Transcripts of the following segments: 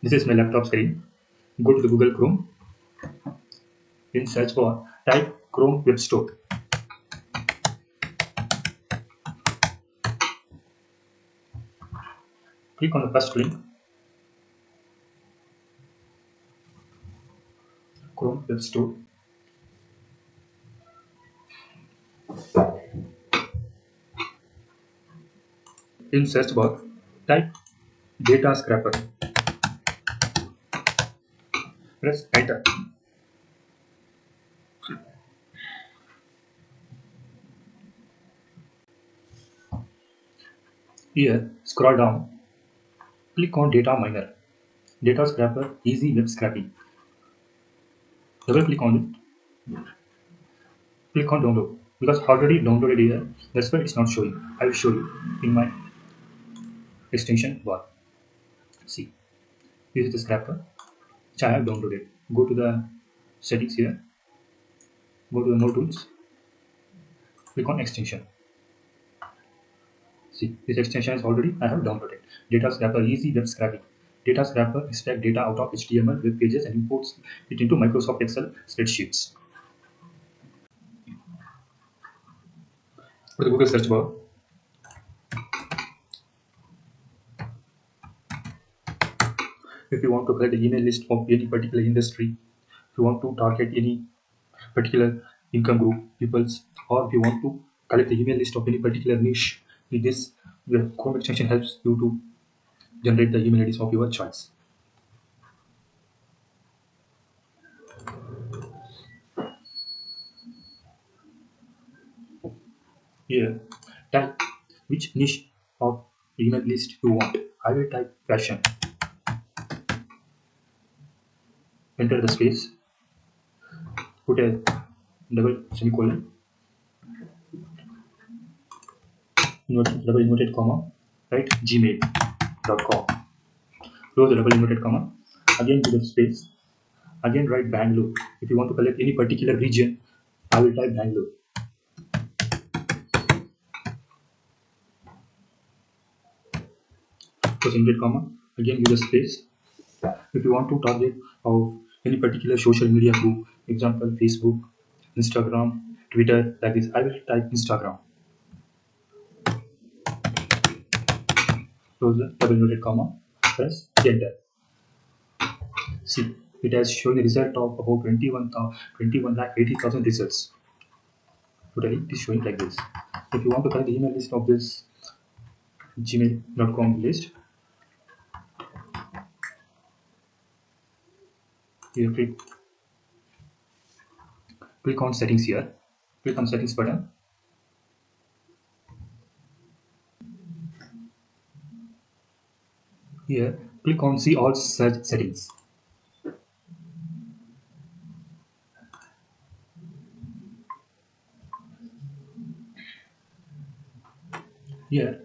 This is my laptop screen. Go to the Google Chrome. In search bar, type Chrome Web Store. Click on the first link, Chrome Web Store. In search bar, type Data Scraper. Press Enter. Here, scroll down. Click on Data Miner. Data Scraper Easy Web Scraping. Double click on it. Click on Download. Because already downloaded here, that's why it's not showing. I will show you in my extension bar. See, this is the scraper which I have downloaded. Go to the settings here. Go to the More Tools. Click on Extension. See, this extension is already I have downloaded. Data Scraper Easy Web Scraping. Data Scraper extracts data out of HTML web pages and imports it into Microsoft Excel spreadsheets. Go to the Google search bar. If you want to collect the email list of any particular industry, if you want to target any particular income group peoples, or if you want to collect the email list of any particular niche, with this the Chrome extension helps you to generate the email IDs of your choice. Here, type which niche of email list you want. I will type fashion. Enter the space. Put a double semicolon. Double inverted comma. Write gmail.com. Close the double inverted comma. Again put a space. Again write Bangalore. If you want to collect any particular region, I will type Bangalore. Close inverted comma. Again use a space. If you want to target of any particular social media group, example Facebook, Instagram, Twitter, like this, I will type Instagram. Close the double inverted comma. Press enter. See, it has shown a result of about 21,80,000 results. Totally, it is showing like this. If you want to collect the email list of this gmail.com list, you click on settings here. Click on settings button. Here, click on see all search settings. Here,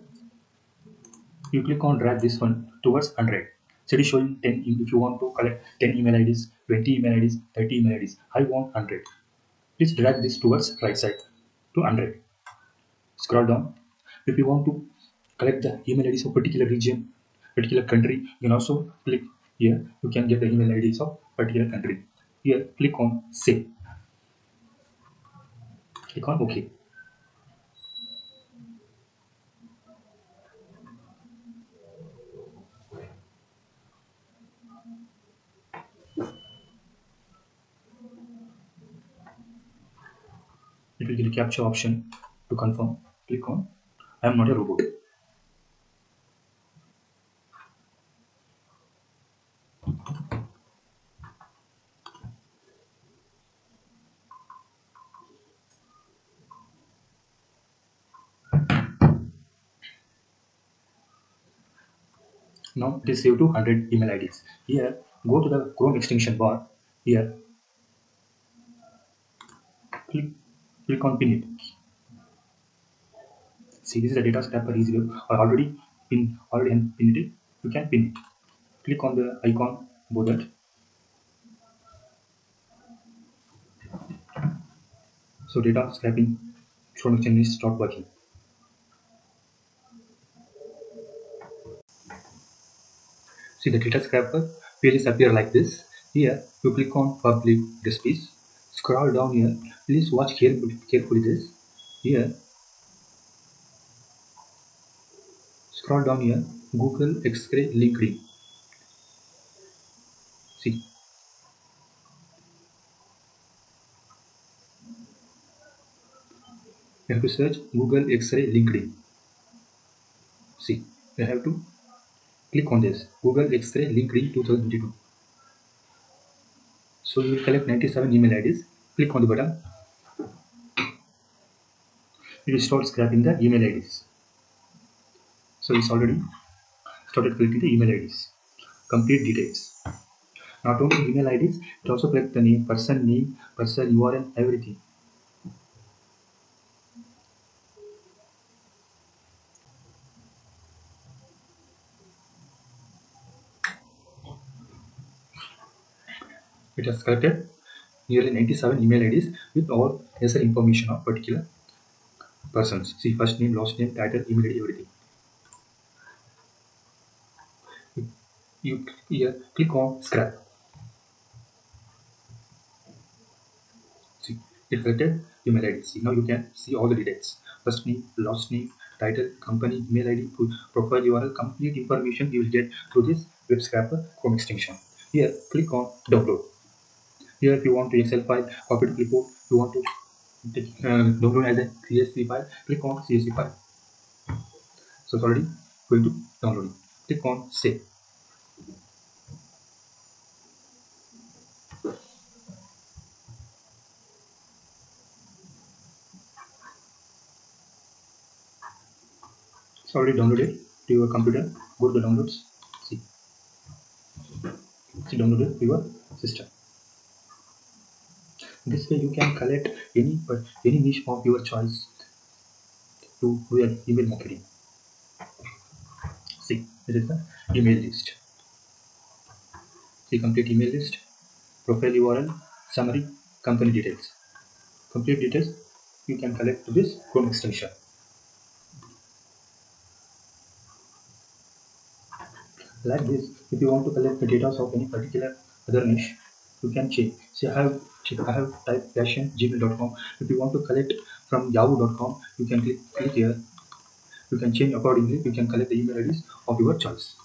you click on drag this one towards 100. So it is showing 10. If you want to collect 10 email IDs, 20 email IDs, 30 email IDs, I want 100. Please drag this towards right side to 100. Scroll down. If you want to collect the email IDs of particular region, particular country, you can also click here. You can get the email IDs of particular country. Here, click on Save. Click on OK. It will give a capture option to confirm. Click on I am not a robot. Now it is saved to 100 email IDs. Here, go to the Chrome extension bar. Here, click on pin it. See, this is the data scraper easy web. I already pinned it. You can pin it. Click on the icon above that. So data scraping Chrome extension is start working. See the data scraper Pages appear like this. Here you click on public recipes. Scroll down here. Please watch carefully this. Here scroll down here. Google X-ray LinkedIn. See, you have to search Google X-ray LinkedIn. See, you have to click on this Google X-ray LinkedIn 2022. So you will collect 97 email IDs. Click on the button. It will start scraping the email IDs. So it's already started collecting the email IDs. Complete details. Not only email IDs, it also collect the name, person, URL, everything. It has collected nearly 97 email IDs with all necessary information of particular persons. See, first name, last name, title, email ID, everything. You here click on scrap. See, it collected email ID. See, now you can see all the details. First name, last name, title, company, email ID, profile URL, complete information you will get through this web scraper Chrome extension. Here, click on download. Here, if you want to Excel file, copy to clipboard, you want to download as a CSV file, click on CSV file. So it's already going to download it. Click on save. It's already downloaded to your computer. Go to the downloads. See, it's downloaded to your system. This way you can collect any niche of your choice to do your email marketing. See, this is the email list. See, complete email list, profile URL, summary, company details. Complete details you can collect to this Chrome extension. Like this, if you want to collect the data of any particular other niche, you can change. See, I have typed passion@gmail.com. If you want to collect from yahoo.com, you can click here. You can change accordingly. You can collect the email IDs of your choice.